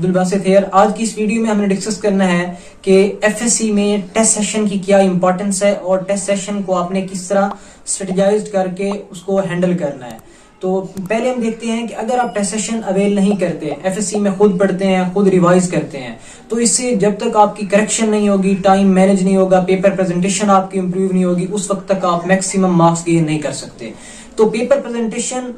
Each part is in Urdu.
عبدالباسط ہے. آج کی اس ویڈیو میں ہم نے ڈسکس کرنا ہے کہ ایف ایس سی میں ٹیسٹ سیشن کی کیا امپورٹنس ہے اور ٹیسٹ سیشن کو آپ نے کس طرح اسٹریٹجائز کر کے اس کو ہینڈل کرنا ہے. تو پہلے ہم دیکھتے ہیں کہ اگر آپ ٹیسٹ سیشن اویل نہیں کرتے، ایف ایس سی میں خود پڑھتے ہیں، خود ریوائز کرتے ہیں، تو اس سے جب تک آپ کی کریکشن نہیں ہوگی، ٹائم مینج نہیں ہوگا، پیپر پریزنٹیشن آپ کی امپروو نہیں ہوگی، اس وقت تک آپ میکسیمم مارکس گین نہیں کر سکتے. تو paper presentation,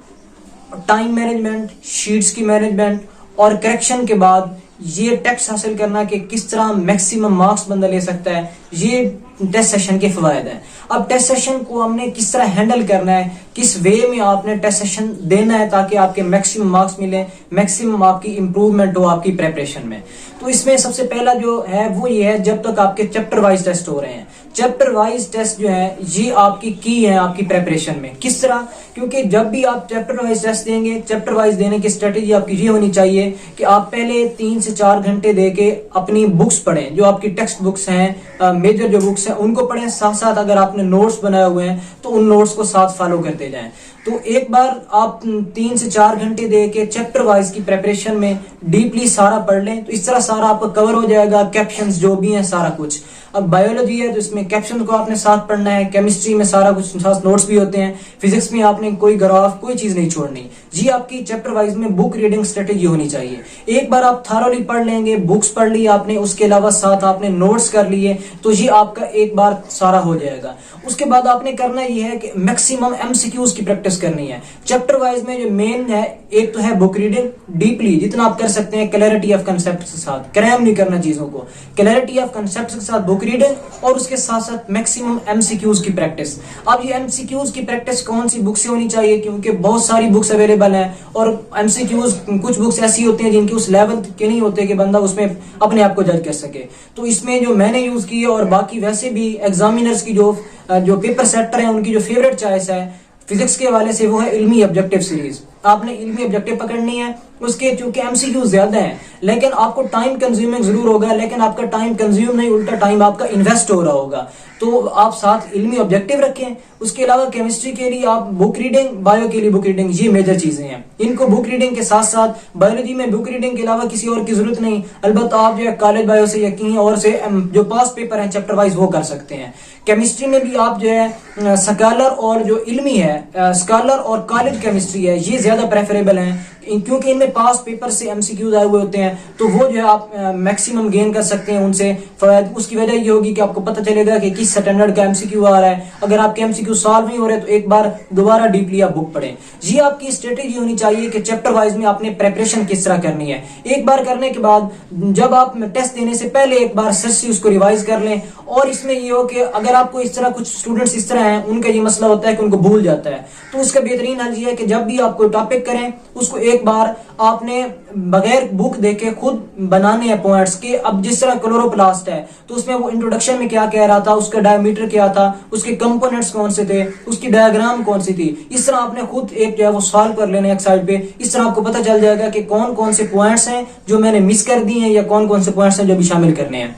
time management, sheets کی مینجمنٹ اور کریکشن کے بعد یہ ٹیکسٹ حاصل کرنا کہ کس طرح میکسیمم مارکس بندہ لے سکتا ہے، یہ ٹیسٹ سیشن کے فوائد ہیں. اب ٹیسٹ سیشن کو ہم نے کس طرح ہینڈل کرنا ہے، کس وے میں آپ نے ٹیسٹ سیشن دینا ہے تاکہ آپ کے میکسیمم مارکس ملیں، میکسیمم آپ کی امپروومنٹ ہو آپ کی پریپریشن میں. تو اس میں سب سے پہلا جو ہے وہ یہ ہے، جب تک آپ کے چیپٹر وائز ٹیسٹ ہو رہے ہیں، چیپٹر وائز ٹیسٹ جو ہے یہ آپ کی ہے آپ کی پریپریشن میں. کس طرح؟ کیونکہ جب بھی آپ چیپٹر وائز ٹیسٹ دیں گے، چیپٹر وائز دینے کی اسٹریٹجی آپ کی یہ ہونی چاہیے کہ آپ پہلے 3 سے 4 گھنٹے دے کے اپنی بکس پڑھیں، جو آپ کی ٹیکسٹ بکس ہیں، میجر جو بکس ہیں ان کو پڑھیں. ساتھ ساتھ اگر آپ نے نوٹس بنائے ہوئے ہیں تو ان نوٹس کو ساتھ فالو کرتے جائیں. تو ایک بار آپ 3 سے 4 گھنٹے دے کے چیپٹر وائز کی پریپریشن میں ڈیپلی سارا پڑھ لیں تو اس طرح سارا آپ کا کور ہو جائے گا، کیپشنز جو بھی ہیں سارا کچھ. اب بایولوجی ہے تو اس میں کیپشن کو آپ نے ساتھ پڑھنا ہے، کیمسٹری میں سارا کچھ ساتھ نوٹس بھی ہوتے ہیں، فزکس میں آپ نے کوئی گراف کوئی چیز نہیں چھوڑنی. جی آپ کی چیپٹر وائز میں بک ریڈنگ اسٹریٹجی ہونی چاہیے. ایک بار آپ تھارولی پڑھ لیں گے، بکس پڑھ لی آپ نے، اس کے علاوہ ساتھ آپ نے نوٹس کر لیے، تو یہ آپ کا ایک بار سارا ہو جائے گا. اس کے بعد آپ نے کرنا یہ ہے کہ میکسیمم ایم سی کیوز کی پریکٹس کرنی ہے. چیپٹر وائز میں جو مین ہے، ایک تو ہے بک ریڈنگ، ڈیپلی جتنا آپ کر سکتے ہیں، کلیئرٹی آف کنسپٹ کے ساتھ، کریم نہیں کرنا چیزوں کو، کلیئرٹی آف کنسپٹ کے ساتھ بک ریڈنگ اور اس کے ساتھ ساتھ میکسیمم ایم سی کیوز کی پریکٹس. اب یہ ایم سی کیوز کی پریکٹس کون سی بک سے ہونی چاہیے؟ کیونکہ بہت ساری بکس اویلیبل ہیں اور ایم سی کیوز کچھ بکس ایسی ہوتی ہیں جن کی اس لیول کے نہیں ہوتے کہ بندہ اس میں اپنے آپ کو جج کر سکے. تو اس میں جو میں نے یوز کی ہے اور باقی ویسے بھی ایگزامینرز کی جو پیپر سیٹر ہیں ان کی جو فیوریٹ چوائس ہے فزکس کے حوالے سے وہ ہے علمی آبجیکٹیو سیریز. آپ نے علمی آبجیکٹیو پکڑنی ہے، اس کے چونکہ ایم سی کیو زیادہ ہیں لیکن آپ کو ٹائم کنزیومنگ ضرور ہوگا، لیکن آپ کا ٹائم کنزیوم نہیں، الٹا ٹائم آپ کا انویسٹ ہو رہا ہوگا. تو آپ ساتھ علمی آبجیکٹیو رکھیں. اس کے علاوہ کیمسٹری کے لیے آپ بک ریڈنگ، بایو کے لیے بک ریڈنگ، یہ میجر چیزیں ہیں. ان کو بک ریڈنگ کے ساتھ ساتھ بایولوجی میں بک ریڈنگ کے علاوہ کسی اور کی ضرورت نہیں. البتہ آپ جو ہے کالج بایو سے یا کہیں اور سے جو پاس پیپر ہیں چیپٹر وائز وہ کر سکتے ہیں. کیمسٹری میں بھی آپ جو ہے سکالر اور جو علمی ہے، سکالر اور کالج کیمسٹری ہے، یہ زیادہ پریفریبل ہیں کیونکہ ان میں پاس پیپر سے ایم سی کیوز آئے ہوئے ہوتے ہیں. تو وہ جو ہے آپ میکسیمم گین کر سکتے ہیں ان سے فوائد. اس کی وجہ یہ ہوگی کہ آپ کو پتہ چلے گا کہ کس سٹینڈرڈ کا ایم سی کیو آ رہا ہے. اگر آپ کے ایم سی کیو سالو نہیں ہو رہے تو ایک بار دوبارہ ڈیپلی آپ بک پڑھیں. یہ آپ کی اسٹریٹجی ہونی چاہیے کہ چیپٹر وائز میں آپ نے پریپریشن کس طرح کرنی ہے. ایک بار کرنے کے بعد جب آپ ٹیسٹ دینے سے پہلے ایک بار سچ سے اس کو ریوائز کر لیں. اور اس میں یہ ہو کہ اگر آپ کو اس طرح کچھ اسٹوڈنٹس اس طرح ہیں ان کا یہ مسئلہ ہوتا ہے کہ ان کو بھول جاتا ہے، تو اس کا بہترین حل یہ ہے کہ جب بھی آپ کوئی ٹاپک کریں اس کو ایک بار آپ نے بغیر بک دیکھے خود بنانے ہیں پوائنٹس کے. اب جس طرح کلوروپلاسٹ ہے تو اس میں وہ انٹروڈکشن میں کیا کہہ رہا تھا، اس کا ڈائیمیٹر کیا تھا، اس کے کمپوننٹس کون سے تھے، اس کی ڈائیگرام کون سی تھی. اس طرح آپ نے خود ایک جو ہے وہ سالو کر لینا ایک سائڈ پہ. اس طرح آپ کو پتہ چل جائے گا کہ کون کون سے پوائنٹس ہیں جو میں نے مس کر دی ہیں یا کون کون سے پوائنٹس ہیں جو بھی شامل کرنے ہیں.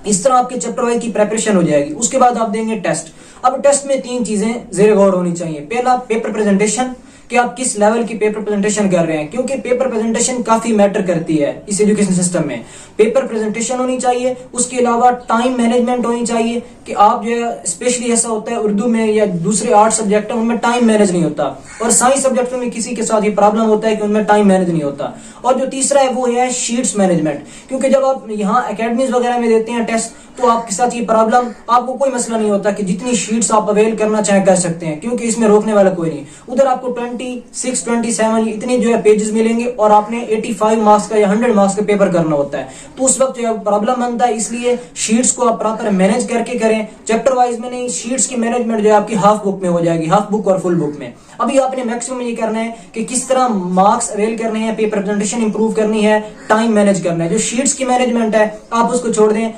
اس طرح آپ کے چیپٹر وائز کی پریپریشن ہو جائے گی. اس کے بعد آپ دیں گے ٹیسٹ. اب ٹیسٹ میں 3 چیزیں زیر غور ہونی چاہیے. پہلا پیپر پریزنٹیشن، کہ آپ کس لیول کی پیپر پریزنٹیشن کر رہے ہیں، کیونکہ پیپر پریزنٹیشن کافی میٹر کرتی ہے اس ایجوکیشن سسٹم میں. پیپر پریزنٹیشن ہونی چاہیے. اس کے علاوہ ٹائم مینجمنٹ ہونی چاہیے کہ آپ جو ہے اسپیشلی ایسا ہوتا ہے اردو میں یا دوسرے آرٹ سبجیکٹ ہیں ان میں ٹائم مینج نہیں ہوتا، اور سائنس سبجیکٹوں میں کسی کے ساتھ یہ پرابلم ہوتا ہے کہ ان میں ٹائم مینج نہیں ہوتا. اور جو تیسرا ہے وہ ہے شیٹس مینجمنٹ، کیونکہ جب آپ یہاں اکیڈمیز وغیرہ میں دیتے ہیں ٹیسٹ تو آپ کے ساتھ یہ پرابلم، آپ کو کوئی مسئلہ نہیں ہوتا کہ جتنی شیٹس آپ اویل کرنا چاہیں کر سکتے ہیں، کیونکہ اس میں روکنے والا کوئی نہیں. ادھر آپ کو 26 27 اتنے جو ہے پیجز ملیں گے اور آپ نے 85 مارکس کا یا 100 مارکس کا پیپر کرنا ہوتا ہے. تو اس وقت جو ہے پرابلم بنتا ہے. اس لیے شیٹس کو آپ پراپر مینج کر کے کریں. چیپٹر وائز میں نہیں، شیٹس کی مینجمنٹ جو ہے آپ کی ہاف بک میں ہو جائے گی، ہاف بک اور فل بک میں. ابھی آپ نے میکسیمم یہ کرنا ہے کہ کس طرح مارکس اویل کرنے ہیں، پیپر پریزنٹیشن امپروو کرنی ہے، ٹائم مینج کرنا ہے. جو شیٹس کی مینجمنٹ ہے آپ اس کو چھوڑ دیں،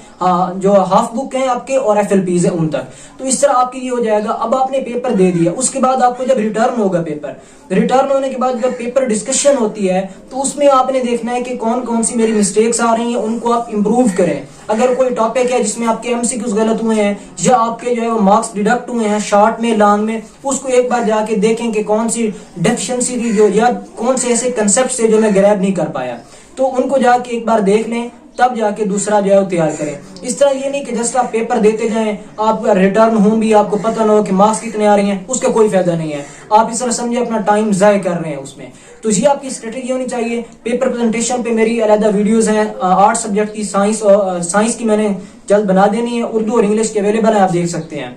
جو ہاف بک ہیں آپ کے اور ایف ایل پیز ہیں ان تک. تو اس طرح آپ کی یہ ہو جائے گا. اب آپ نے پیپر دے دیا، اس کے بعد آپ کو جب ریٹرن ہوگا پیپر، ریٹرن ہونے کے بعد جب پیپر ڈسکشن ہوتی ہے تو اس میں آپ نے دیکھنا ہے کہ کون کون سی میری مسٹیکس آ رہی ہیں، ان کو آپ امپروو کریں. اگر کوئی ٹاپک ہے جس میں آپ کے ایم سی کیوز غلط ہوئے ہیں یا آپ کے جو ہے وہ مارکس ڈیڈکٹ ہوئے ہیں شارٹ میں لانگ میں، اس کو ایک بار جا کے دیکھیں کہ کون سی ڈیفیشنسی تھی جو، یا کون سے ایسے کنسپٹ سے جو میں گریب نہیں کر پایا. تو ان کو جا کے ایک بار دیکھ لیں, تب جا کے دوسرا جو ہے وہ تیار کریں. اس طرح یہ نہیں کہ جسٹ آپ پیپر دیتے جائیں, آپ کا ریٹرن ہوں بھی آپ کو پتہ نہ ہو کہ مارکس کتنے آ رہے ہیں, اس کا کوئی فائدہ نہیں ہے. آپ اس طرح سمجھے اپنا ٹائم ضائع کر رہے ہیں اس میں. تو یہ آپ کی اسٹریٹجی ہونی چاہیے. پیپر پریزنٹیشن پہ میری علیحدہ ویڈیوز ہیں, 8 سبجیکٹ کی, سائنس کی میں نے جلد بنا دینی ہے, اردو اور انگلش کے اویلیبل ہیں, آپ دیکھ سکتے ہیں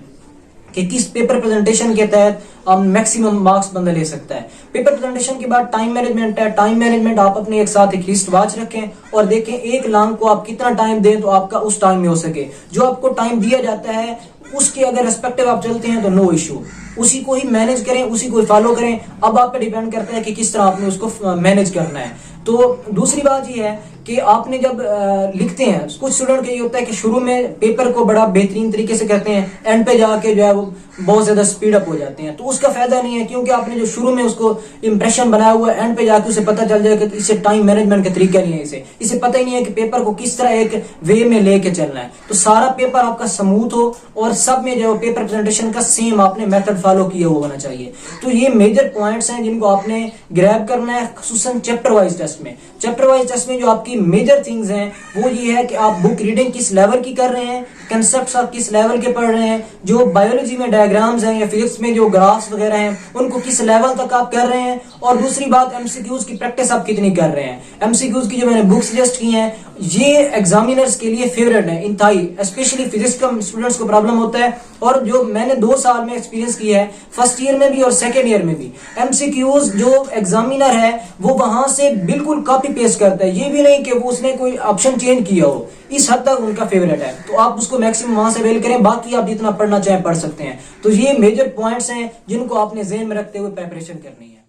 کہ کس پیپر پریزنٹیشن کے تحت میکسیمم مارکس بندہ لے سکتا ہے. پیپر پریزنٹیشن کے بعد ٹائم مینجمنٹ ہے. ٹائم مینجمنٹ آپ اپنے ایک ساتھ ایک لسٹ واچ رکھیں اور دیکھیں ایک لانگ کو آپ کتنا ٹائم دیں تو آپ کا اس ٹائم میں ہو سکے. جو آپ کو ٹائم دیا جاتا ہے اس کے اگر ریسپیکٹو آپ چلتے ہیں تو نو ایشو, اسی کو ہی مینج کریں, اسی کو ہی فالو کریں. اب آپ پہ ڈیپینڈ کرتا ہے کہ کس طرح آپ نے اس کو مینج کرنا ہے. تو دوسری بات یہ ہے کہ آپ نے جب لکھتے ہیں, کچھ اسٹوڈنٹ کا یہ ہوتا ہے کہ شروع میں پیپر کو بڑا بہترین طریقے سے کرتے ہیں, اینڈ پہ جا کے جو ہے وہ بہت زیادہ سپیڈ اپ ہو جاتے ہیں. تو اس کا فائدہ نہیں ہے, کیونکہ آپ نے جو شروع میں اس کو امپریشن بنایا ہوا ہے, اینڈ پہ جا کے اسے پتہ چل جائے کہ اسے ٹائم مینجمنٹ کا طریقہ نہیں ہے, اسے پتہ ہی نہیں ہے کہ پیپر کو کس طرح ایک وے میں لے کے چلنا ہے. تو سارا پیپر آپ کا سموتھ ہو اور سب میں جو پیپر پریزنٹیشن کا سیم آپ نے میتھڈ فالو کیا ہونا چاہیے. تو یہ میجر پوائنٹس ہیں جن کو آپ نے گریب کرنا ہے, خصوصاً چیپٹر وائز ٹیسٹ میں. چیپٹر وائز ٹیسٹ میں جو آپ کی میجر تھنگز ہیں وہ یہ ہے کہ آپ بک ریڈنگ کس لیول کی کر رہے ہیں, کنسپٹس آپ کس لیول کے پڑھ رہے ہیں, جو بایولوجی میں ڈائیگرامز ہیں یا فزکس میں جو گرافس وغیرہ ہیں ان کو کس لیول تک آپ کر رہے ہیں, اور دوسری بات ایم سی کیوز کی پریکٹس آپ کتنی کر رہے ہیں. ایم سی کیوز کی جو میں نے بک سجیسٹ کی ہیں یہ ایگزامینرز کے لیے فیوریٹ ہے انتہائی, اسپیشلی فزکس کا اسٹوڈنٹس کو پرابلم ہوتا ہے. اور جو میں نے 2 سال میں ایکسپیرینس کی ہے, فرسٹ ایئر میں بھی اور سیکنڈ ایئر میں بھی, ایم سی کیوز جو ایگزامینر ہے وہ وہاں سے بالکل کاپی پیسٹ کرتا ہے, یہ بھی نہیں کہ وہ اس نے کوئی آپشن چینج کیا ہو. اس حد تک ان کا فیوریٹ ہے, تو آپ اس کو میکسیمم وہاں سے اویل کریں, باقی آپ جتنا پڑھنا چاہیں پڑھ سکتے ہیں. تو یہ میجر پوائنٹس ہیں جن کو آپ نے ذہن میں رکھتے ہوئے پریپریشن کرنی ہے.